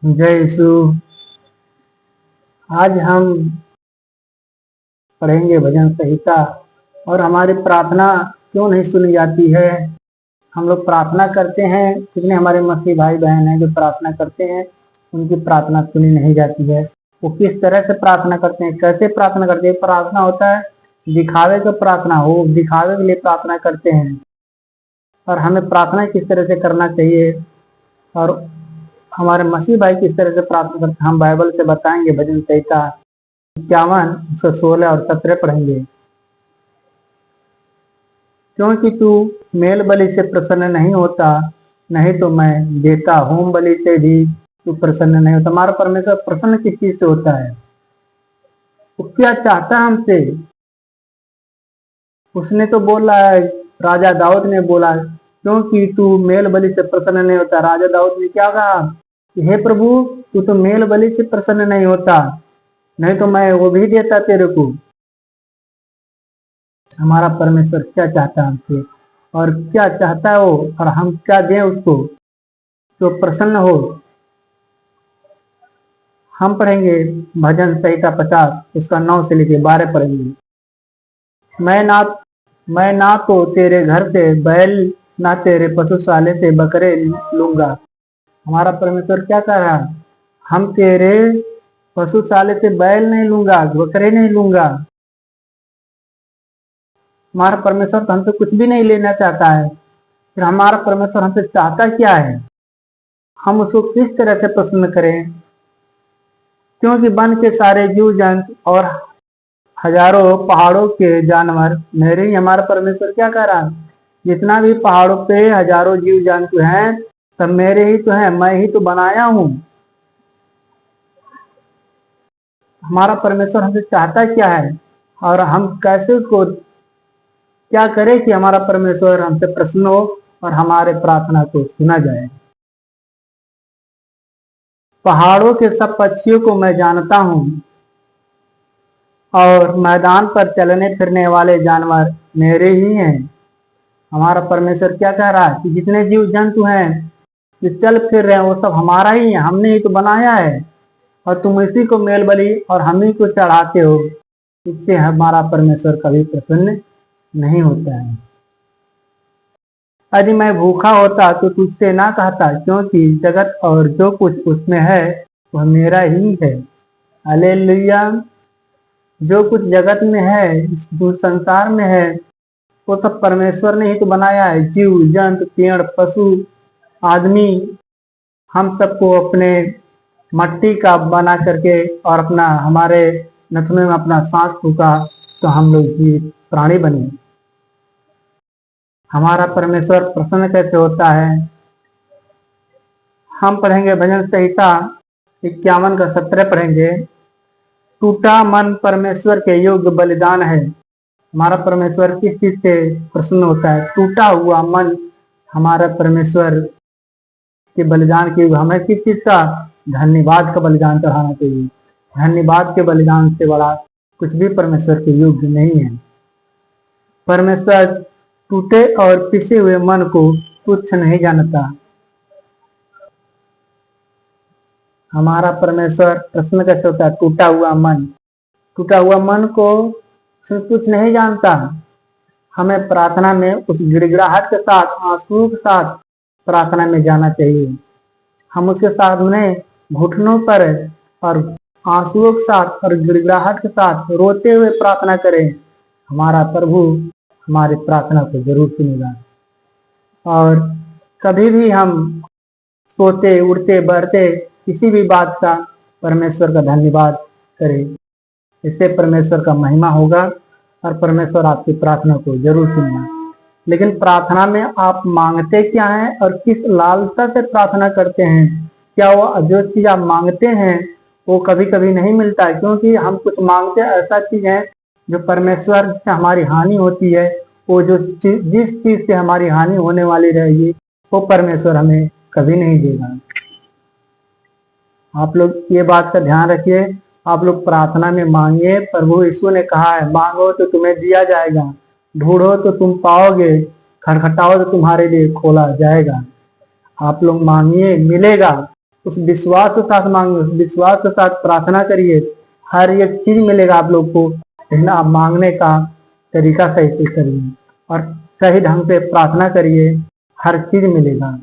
जय यीशु। आज हम पढ़ेंगे भजन संहिता। और हमारी प्रार्थना क्यों नहीं सुनी जाती है। हम लोग प्रार्थना करते हैं, कितने हमारे मसीह भाई बहन हैं जो प्रार्थना करते हैं, उनकी प्रार्थना सुनी नहीं जाती है। वो किस तरह से प्रार्थना करते हैं, कैसे प्रार्थना करते हैं। प्रार्थना होता है दिखावे का प्रार्थना, हो दिखावे के लिए प्रार्थना करते हैं। और हमें प्रार्थना किस तरह से करना चाहिए और हमारे मसीह भाई किस तरह से प्रार्थना करते हैं, हम बाइबल से बताएंगे। भजन संहिता 51, 116 और 17 पढ़ेंगे। क्योंकि तू मेल बलि से प्रसन्न नहीं होता, नहीं तो मैं देता। होम बलि से भी तू प्रसन्न नहीं होता। हमारा परमेश्वर प्रसन्न किस चीज से होता है, वो क्या चाहता है हमसे। उसने तो बोला है, राजा दाऊद ने बोला, क्योंकि तू मेल बलि से प्रसन्न नहीं होता। राजा दाऊद ने क्या कहा, हे प्रभु तू तो मेल बलि से प्रसन्न नहीं होता, नहीं तो मैं वो भी देता तेरे को। हमारा परमेश्वर क्या चाहता है हमसे और क्या चाहता है वो, और हम क्या दें उसको तो प्रसन्न हो। हम पढ़ेंगे भजन संहिता 50, उसका 9 से लेकर 12 पढ़ेंगे। मैं ना तो तेरे घर से बैल, ना तेरे पशुशाले से बकरे लूंगा। हमारा परमेश्वर क्या कह रहा है, हम तेरे पशुशाले से बैल नहीं लूंगा, बकरे नहीं लूंगा। हमारा परमेश्वर तो हमसे कुछ भी नहीं लेना चाहता है। फिर हमारा परमेश्वर हमसे चाहता क्या है, हम उसको किस तरह से प्रसन्न करें। क्योंकि वन के सारे जीव जंतु और हजारों पहाड़ों के जानवर मेरे ही। हमारा परमेश्वर क्या कह रहा है, जितना भी पहाड़ों पे हजारों जीव जंतु हैं सब मेरे ही तो हैं, मैं ही तो बनाया हूं। हमारा परमेश्वर हमसे चाहता क्या है और हम कैसे उसको क्या करें कि हमारा परमेश्वर हमसे प्रसन्न हो और हमारे प्रार्थना को सुना जाए। पहाड़ों के सब पक्षियों को मैं जानता हूं और मैदान पर चलने फिरने वाले जानवर मेरे ही हैं। हमारा परमेश्वर क्या कह रहा है कि जितने जीव जंतु हैं जो चल फिर रहे हैं वो सब हमारा ही है, हमने ही तो बनाया है। और तुम इसी को मेल बलि और हम ही को चढ़ाते हो, इससे हमारा परमेश्वर कभी प्रसन्न नहीं होता है। यदि मैं भूखा होता तो तुझसे ना कहता, क्योंकि जगत और जो कुछ उसमें है वह मेरा ही है। हालेलुया। जो कुछ जगत में है, इस संसार में है, वो सब परमेश्वर ने ही तो बनाया है। जीव जंतु, पेड़, पशु, आदमी, हम सबको अपने मट्टी का बना करके और अपना हमारे नथुने में अपना सांस फूका तो हम लोग जीवित प्राणी बने। हमारा परमेश्वर प्रसन्न कैसे होता है। हम पढ़ेंगे भजन संहिता 51 का 17 पढ़ेंगे। टूटा मन परमेश्वर के योग्य बलिदान है। हमारा परमेश्वर किस चीज से प्रसन्न होता है, टूटा हुआ मन। हमारा परमेश्वर के बलिदान के, हमें किस चीज का, धन्यवाद का बलिदान चढ़ाना चाहिए। धन्यवाद के बलिदान से बड़ा कुछ भी परमेश्वर के योग्य नहीं है। परमेश्वर टूटे और पिसे हुए मन को तुच्छ नहीं जानता। हमारा परमेश्वर प्रसन्न कैसे होता है, टूटा हुआ मन। टूटा हुआ मन को तुच्छ नहीं जानता। हमें प्रार्थना में उस गिड़गिड़ाहट के साथ, आंसू के साथ प्रार्थना में जाना चाहिए। हम उसके सामने घुटनों पर और आंसुओं के साथ और गिड़गिड़ाहट के साथ रोते हुए प्रार्थना करें। हमारा प्रभु हमारी प्रार्थना को जरूर सुनेगा। और कभी भी हम सोते उड़ते बढ़ते किसी भी बात का परमेश्वर का धन्यवाद करें, इससे परमेश्वर का महिमा होगा और परमेश्वर आपकी प्रार्थना को जरूर सुनेगा। लेकिन प्रार्थना में आप मांगते क्या हैं और किस लालसा से प्रार्थना करते हैं। क्या वो जो चीज आप मांगते हैं वो कभी कभी नहीं मिलता है, क्योंकि हम कुछ मांगते ऐसा चीज है जो परमेश्वर से हमारी हानि होती है। वो जो जिस चीज से हमारी हानि होने वाली रहेगी वो परमेश्वर हमें कभी नहीं देगा। आप लोग ये बात का ध्यान रखिए। आप लोग प्रार्थना में मांगिए। प्रभु यीशु ने कहा है, मांगो तो तुम्हें दिया जाएगा, ढूंढो तो तुम पाओगे, खटखटाओ तो तुम्हारे लिए खोला जाएगा। आप लोग मांगिए, मिलेगा। उस विश्वास के साथ मांगिए, उस विश्वास के साथ प्रार्थना करिए, हर एक चीज मिलेगा आप लोग को। लेकिन आप मांगने का तरीका सही से करिए और सही ढंग से प्रार्थना करिए, हर चीज मिलेगा।